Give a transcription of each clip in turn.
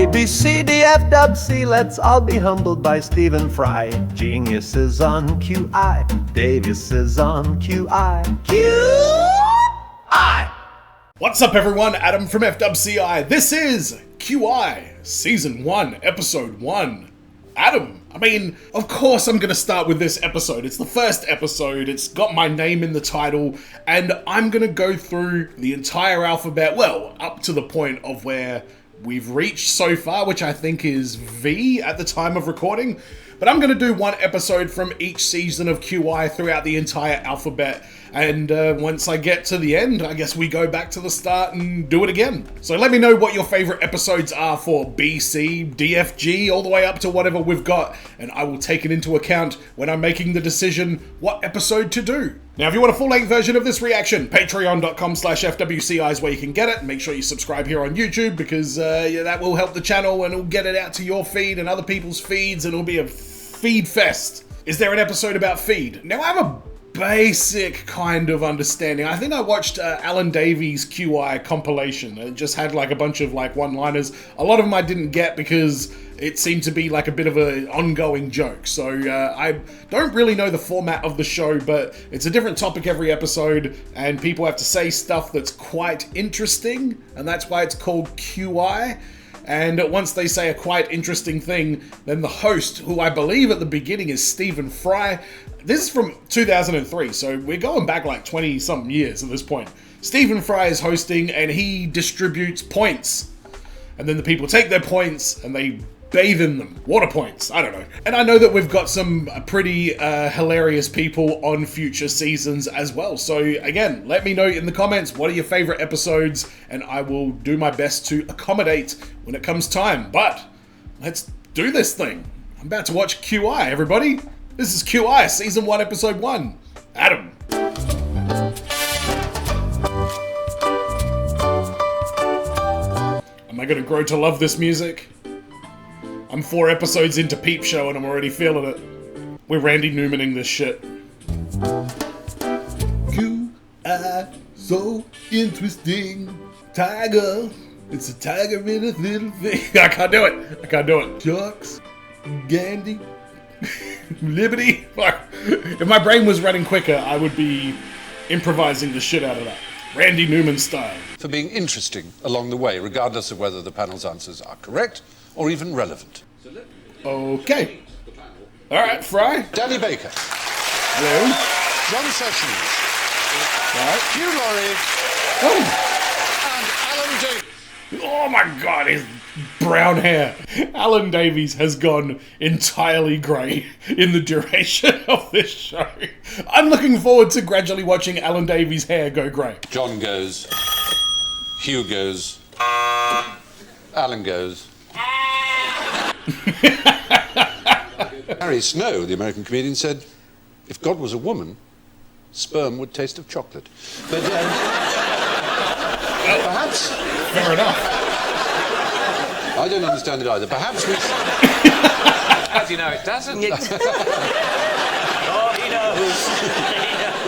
A, B, C, D, F, W, C, let's all be humbled by Stephen Fry. Genius is on QI, Davis is on QI. QI! What's up everyone, Adam from FWCI. This is QI, Season 1, Episode 1. Adam, of course I'm gonna start with this episode. It's the first episode, it's got my name in the title, and I'm gonna go through the entire alphabet, well, up to the point of where we've reached so far, which I think is V at the time of recording. But I'm going to do one episode from each season of QI throughout the entire alphabet. And once I get to the end, I guess we go back to the start and do it again. So let me know what your favorite episodes are for B, C, D, F, G, all the way up to whatever we've got. And I will take it into account when I'm making the decision what episode to do. Now, if you want a full-length version of this reaction, patreon.com/FWCI is where you can get it. Make sure you subscribe here on YouTube because that will help the channel and it'll get it out to your feed and other people's feeds and it'll be a feed fest. Is there an episode about feed? Now, I have a basic kind of understanding. I think I watched Alan Davies' QI compilation. It just had like a bunch of like one-liners. A lot of them I didn't get because it seemed to be like a bit of an ongoing joke. So I don't really know the format of the show, but it's a different topic every episode and people have to say stuff that's quite interesting, and that's why it's called QI. And once they say a quite interesting thing, then the host, who I believe at the beginning is Stephen Fry. This is from 2003, so we're going back like 20-something years at this point. Stephen Fry is hosting and he distributes points. And then the people take their points and they bathe in them. Water points, I don't know. And I know that we've got some pretty hilarious people on future seasons as well. So again, let me know in the comments, what are your favorite episodes? And I will do my best to accommodate when it comes time. But let's do this thing. I'm about to watch QI, everybody. This is QI, Season 1, Episode 1. Adam. Am I gonna grow to love this music? I'm 4 episodes into Peep Show and I'm already feeling it. We're Randy Newmaning this shit. QI, so interesting. Tiger, it's a tiger in a little thing. I can't do it. Sharks, Gandhi, Liberty. If my brain was running quicker, I would be improvising the shit out of that. Randy Newman style. For being interesting along the way, regardless of whether the panel's answers are correct or even relevant. Okay. All right, Fry. Danny Baker. Hello. John Sessions. Right. Hugh Laurie. Oh. And Alan Davies. Oh my God, his brown hair. Alan Davies has gone entirely grey in the duration of this show. I'm looking forward to gradually watching Alan Davies' hair go grey. John goes. Hugh goes. Alan goes. Harry Snow, the American comedian, said, if God was a woman, sperm would taste of chocolate. But perhaps... Fair enough. I don't understand it either. Perhaps we... How do you know it doesn't? Oh, he knows.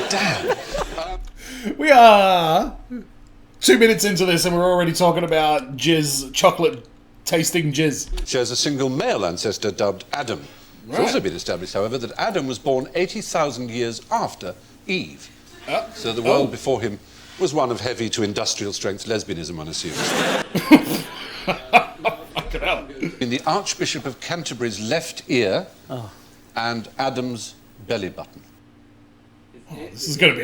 Damn. We are 2 minutes into this and we're already talking about jizz, chocolate tasting jizz. Shares a single male ancestor dubbed Adam. It's also been established, however, that Adam was born 80,000 years after Eve. So the world before him was one of heavy to industrial strength lesbianism, one assumes. In the Archbishop of Canterbury's left ear and Adam's belly button. This is gonna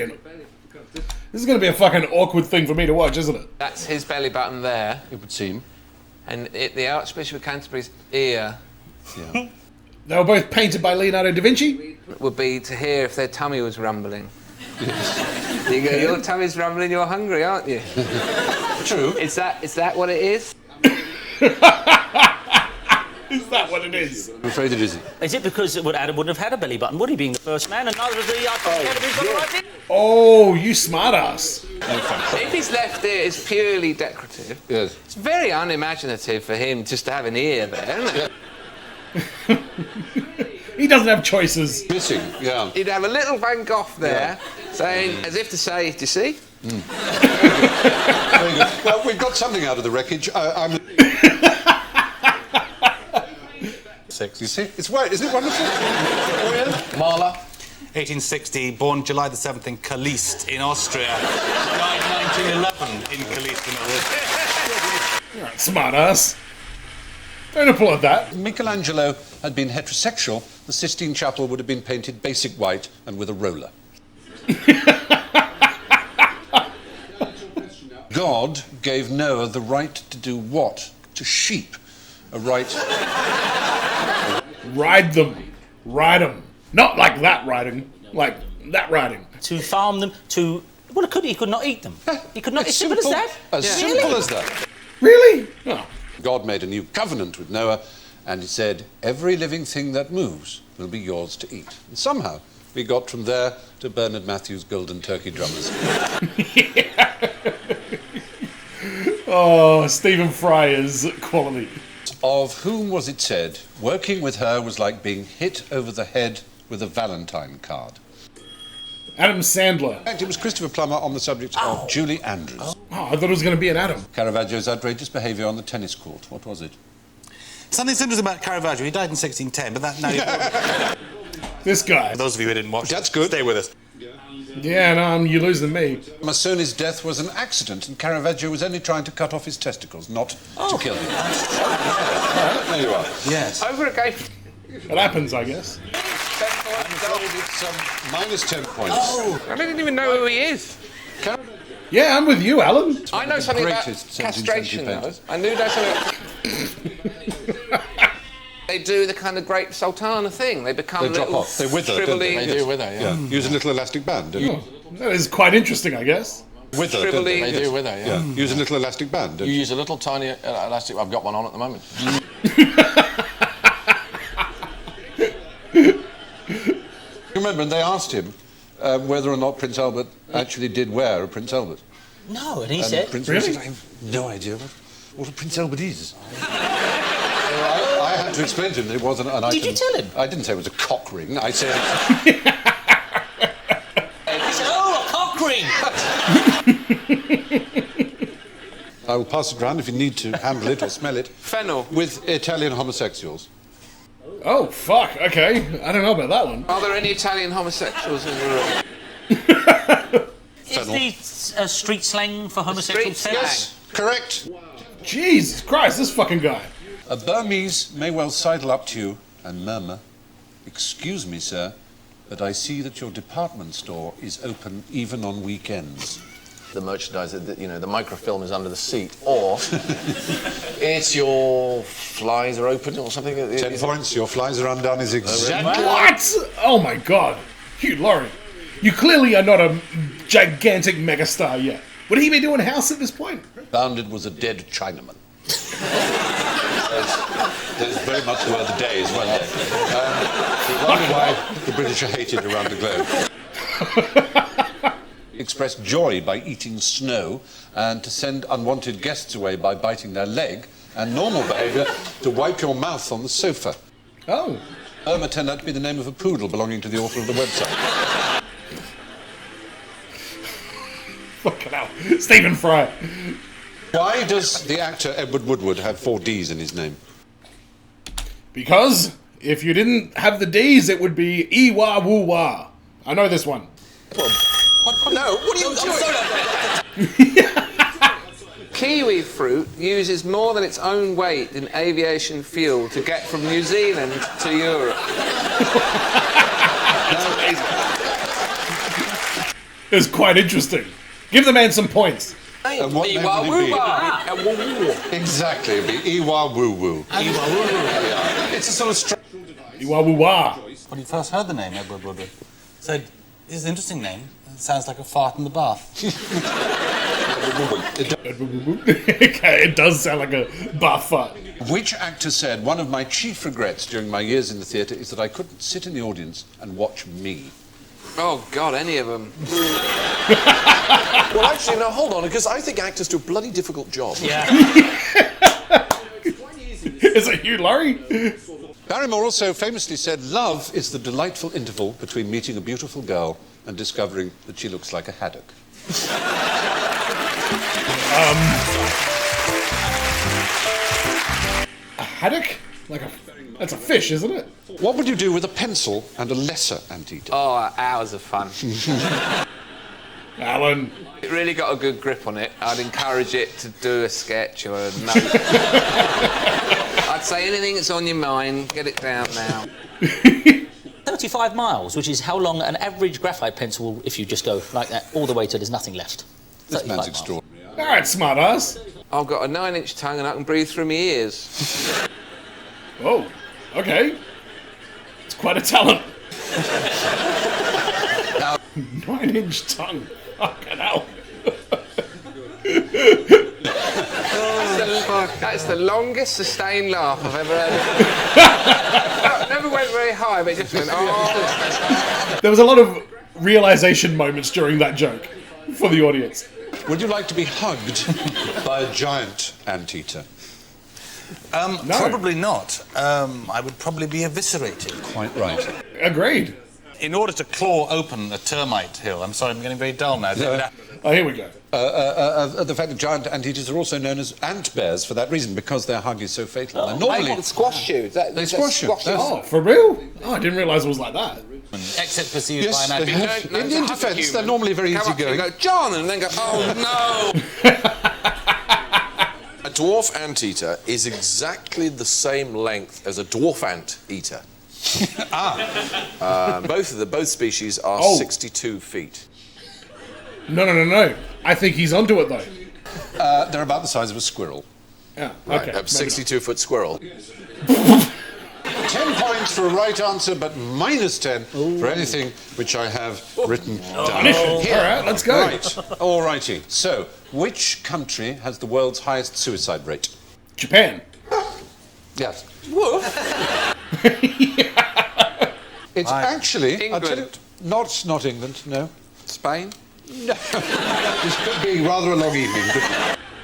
be a fucking awkward thing for me to watch, isn't it? That's his belly button there. It would seem. And the Archbishop of Canterbury's ear Yeah. They were both painted by Leonardo da Vinci. would be to hear if their tummy was rumbling. You go, your tummy's rumbling, you're hungry, aren't you? True. Is that what it is? Is that what it is? I'm afraid it isn't. Is it because Adam wouldn't have had a belly button, would he, being the first man, and neither of the Academy's got the right thing? Oh, you smartass. If his left ear is purely decorative, Yes. it's very unimaginative for him just to have an ear there, isn't it? He doesn't have choices. Missing, yeah. You'd have a little Van Gogh there, saying, as if to say, do you see? Very good. Well, we've got something out of the wreckage. I'm... You see? It's right, isn't it wonderful? Mahler, 1860, born July the 7th in Kalist in Austria. Died 1911 in Kalist in Austria. Smart ass. Don't applaud that. If Michelangelo had been heterosexual, the Sistine Chapel would have been painted basic white and with a roller. God gave Noah the right to do what? To sheep. A right... Ride them. Ride them. Not like that riding. Like that riding. To farm them, to... Well, he could not eat them. He could not... As simple as that? As simple as that. Really? Oh. God made a new covenant with Noah, and he said, every living thing that moves will be yours to eat. And somehow, we got from there to Bernard Matthews' Golden Turkey Drummers. Oh, Stephen Fry is quality. Of whom was it said, working with her was like being hit over the head with a Valentine card? Adam Sandler. In fact, it was Christopher Plummer on the subject of Julie Andrews. Oh, I thought it was going to be an Adam. Caravaggio's outrageous behaviour on the tennis court. What was it? Something interesting about Caravaggio. He died in 1610, but that... No, This guy. For those of you who didn't watch, That's good. Stay with us. Yeah, no, you're losing me. Massoni's death was an accident, and Caravaggio was only trying to cut off his testicles, not to kill him. There you are. Yes. Over a game. It happens, I guess. It's minus 10 points. I don't even know who he is. Yeah, I'm with you, Alan. I know something about greatest castration, 17th though. century I knew that something. They do the kind of grape sultana thing. They become They drop little off. They wither, don't shrivelly... they? They do wither, yeah. Use a little elastic band. Don't you? That is quite interesting, I guess. Wither, don't they? Shrivelly- They do wither, yeah. Use a little elastic band. Don't You you? use a little tiny elastic... I've got one on at the moment. Remember, and they asked him whether or not Prince Albert actually did wear a Prince Albert. No, and he And said... Prince Really? William said, I have no idea what a Prince Albert is. I had to explain to him that it wasn't an item. Did you tell him? I didn't say it was a cock ring. I said... He said, oh, a cock ring! I will pass it round if you need to handle it or smell it. Fennel. With Italian homosexuals. Oh, fuck. Okay. I don't know about that one. Are there any Italian homosexuals in the room? Is the street slang for homosexuals? Street slang. Yes, correct. Jesus Christ, this fucking guy. A Burmese may well sidle up to you and murmur, "Excuse me, sir, but I see that your department store is open even on weekends." The merchandise, the microfilm is under the seat, or it's your flies are open or something. 10 points, your flies are undone is exactly... What? Oh my god. Hugh Laurie. You clearly are not a gigantic megastar yet. Would he be doing house at this point? Bounded was a dead Chinaman. There's very much the word the days, weren't there? You wonder why the British are hated around the globe. Express joy by eating snow, and to send unwanted guests away by biting their leg, and normal behaviour to wipe your mouth on the sofa. Oh. Irma turned out to be the name of a poodle belonging to the author of the website. Fucking hell. Stephen Fry. Why does the actor Edward Woodward have 4 Ds in his name? Because if you didn't have the D's, it would be Ewa-woo-wah. I know this one. No, what are you doing? Kiwi fruit uses more than its own weight in aviation fuel to get from New Zealand to Europe. It's quite interesting. Give the man some points. And what name would it be? Exactly, it'd be Ewa-woo-woo. It's a sort of... Ewa-woo-wah. When he first heard the name, Edward Woodward said, "This is an interesting name. It sounds like a fart in the bath." Okay, it does sound like a bath fart. Which actor said, "One of my chief regrets during my years in the theatre is that I couldn't sit in the audience and watch me"? Oh, God, any of them. Well, actually, no, hold on, because I think actors do a bloody difficult job. Yeah. Is it Hugh Laurie? Barrymore also famously said, "Love is the delightful interval between meeting a beautiful girl and discovering that she looks like a haddock." A haddock? That's a fish, isn't it? What would you do with a pencil and a lesser anteater? Oh, hours of fun. Alan. It really got a good grip on it. I'd encourage it to do a sketch or a note. I'd say anything that's on your mind, get it down now. 35 miles, which is how long an average graphite pencil will, if you just go like that, all the way to there's nothing left. This 35 man's miles. extraordinary. All right, smartass. I've got a 9-inch tongue and I can breathe through my ears. Oh, okay. It's quite a talent. 9-inch tongue. Fucking hell. That's the longest sustained laugh I've ever heard. It never went very high, but it just went, oh. There was a lot of realization moments during that joke for the audience. Would you like to be hugged by a giant anteater? Probably not. I would probably be eviscerated. Quite right. Agreed. In order to claw open a termite hill, I'm sorry, I'm getting very dull now. Oh, here we go. The fact that giant anteaters are also known as ant bears for that reason, because their hug is so fatal. And normally, They can squash you. They squash you. Oh, for real? Oh, I didn't realise it was like that. Exit perceived Yes, by an they anteater. have. No, In to hug a defence, human. they're normally very Come up to you easygoing. and go, John, and then go, oh no. A dwarf anteater is exactly the same length as a dwarf anteater. Both species are 62 feet. No. I think he's onto it, though. They're about the size of a squirrel. Yeah, Right, okay. a 62-foot squirrel. 10 points for a right answer, but minus 10 for anything which I have written down. All right, let's go. Right, all righty. So, which country has the world's highest suicide rate? Japan. Yes. It's actually, I'll tell you, England. not England, no. Spain? No. This could be rather a long evening, couldn't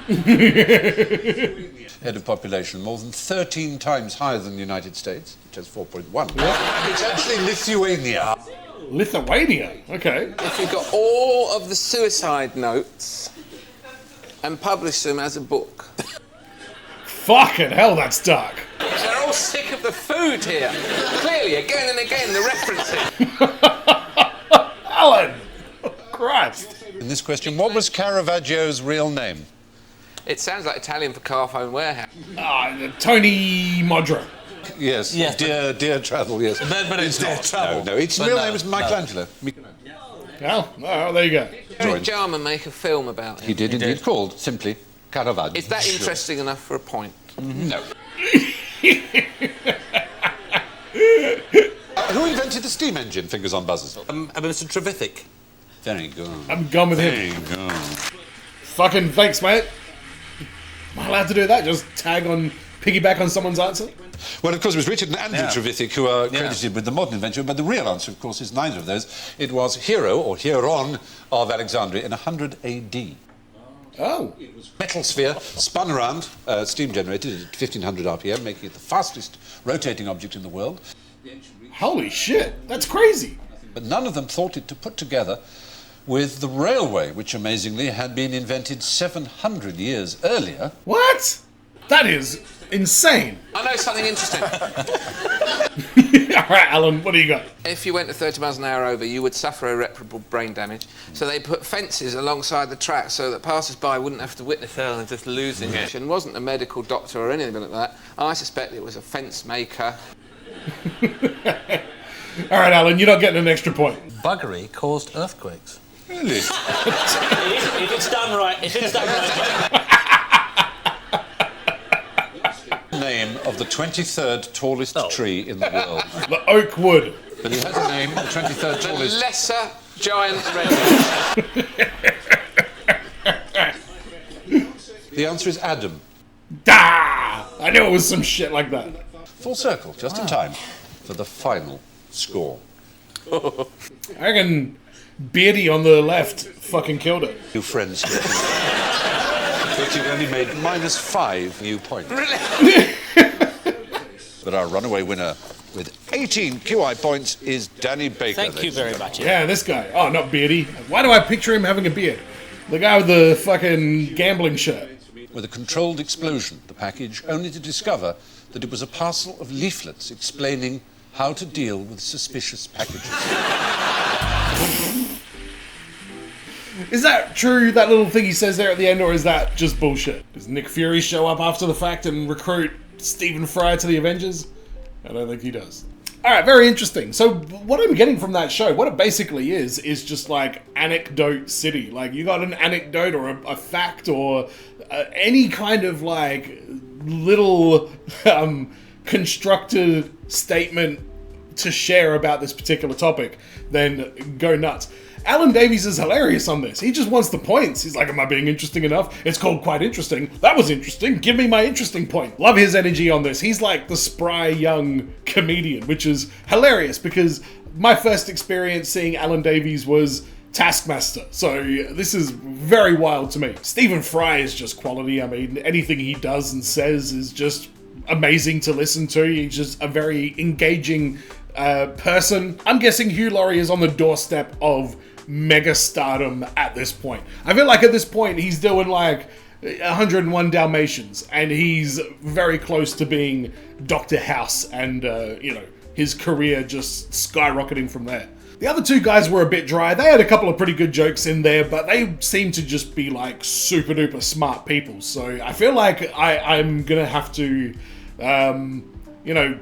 it? Head of population, more than 13 times higher than the United States, which has 4.1. It's actually Lithuania. Lithuania. Okay. If you got all of the suicide notes and publish them as a book. Fucking hell, that's dark. They're all sick of the food here. Clearly, again and again, the referencing. Alan! Oh, Christ. In this question, what was Caravaggio's real name? It sounds like Italian for car phone warehouse. Tony Modra. Yes, Yes, dear Travel, yes. But it's Dear Travel. No, its But real no, name was no. Michelangelo. Oh, there you go. Did Jarman make a film about He it? did indeed, called simply Caravaggio. Is that interesting enough for a point? No. Who invented the steam engine? Fingers on buzzers. Mr. Trevithick. Very good. I'm gone with him. Very good. Fucking thanks, mate. Am I allowed to do that? Just piggyback on someone's answer? Well, of course, it was Richard and Andrew Yeah. Trevithick who are credited with the modern invention, but the real answer, of course, is neither of those. It was Hero, or Hieron, of Alexandria in 100 AD. Oh. Metal sphere spun around, steam generated at 1500 RPM, making it the fastest rotating object in the world. Holy shit. That's crazy. But none of them thought it to put together with the railway, which amazingly had been invented 700 years earlier. What? That is insane. I know something interesting. All right, Alan, what do you got? If you went to 30 miles an hour over, you would suffer irreparable brain damage. So they put fences alongside the track so that passers-by wouldn't have to witness her and just losing it. And wasn't a medical doctor or anything like that. I suspect it was a fence maker. All right, Alan, you're not getting an extra point. Buggery caused earthquakes. Really? If it's done right, Name of the 23rd tallest tree in the world. The oak wood. But he has a name, the 23rd The tallest. lesser giant redwood. The answer is Adam. Da! I knew it was some shit like that. Full circle, just in time for the final score. I reckon Beardy on the left fucking killed it. New friends. But you've only made -5 new points. But our runaway winner with 18 QI points is Danny Baker. Thank you very much. Yeah, this guy. Oh, not Beardy. Why do I picture him having a beard? The guy with the fucking gambling shirt. With a controlled explosion, the package, only to discover that it was a parcel of leaflets explaining how to deal with suspicious packages. Is that true, that little thing he says there at the end, or is that just bullshit? Does Nick Fury show up after the fact and recruit Stephen Fry to the Avengers? I don't think he does. Alright, very interesting. So what I'm getting from that show, what it basically is just like anecdote city. Like, you got an anecdote or a fact or any kind of like little constructed statement to share about this particular topic, then go nuts. Alan Davies is hilarious on this. He just wants the points. He's like, am I being interesting enough? It's called Quite Interesting. That was interesting. Give me my interesting point. Love his energy on this. He's like the spry young comedian, which is hilarious because my first experience seeing Alan Davies was Taskmaster. So this is very wild to me. Stephen Fry is just quality. I mean, anything he does and says is just amazing to listen to. He's just a very engaging person. I'm guessing Hugh Laurie is on the doorstep of mega stardom at this point. I feel like at this point he's doing like 101 Dalmatians and he's very close to being Dr. House and you know, his career just skyrocketing from there. The other two guys were a bit dry. They had a couple of pretty good jokes in there, but they seem to just be like super duper smart people. So I feel like I'm gonna have to you know,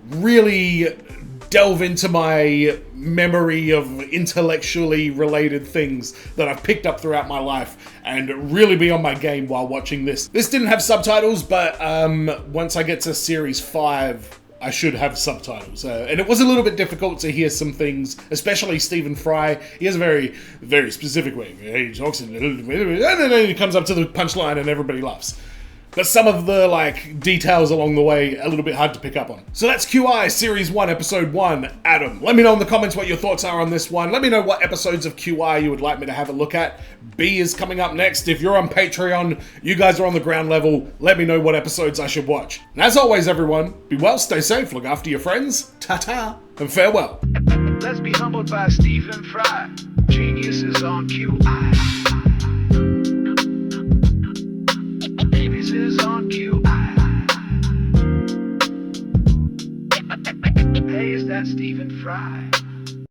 really delve into my memory of intellectually related things that I've picked up throughout my life and really be on my game while watching this. This didn't have subtitles, but once I get to series 5, I should have subtitles. And it was a little bit difficult to hear some things, especially Stephen Fry. He has a very, very specific way. He talks and then he comes up to the punchline and everybody laughs. But some of the like details along the way a little bit hard to pick up on. So that's QI Series 1, Episode 1. Adam, let me know in the comments what your thoughts are on this one. Let me know what episodes of QI you would like me to have a look at. B is coming up next. If you're on Patreon, you guys are on the ground level. Let me know what episodes I should watch. And as always, everyone, be well, stay safe, look after your friends, ta-ta, and farewell. Let's be humbled by Stephen Fry. Geniuses on QI. Davies is on QI. Hey, is that Stephen Fry?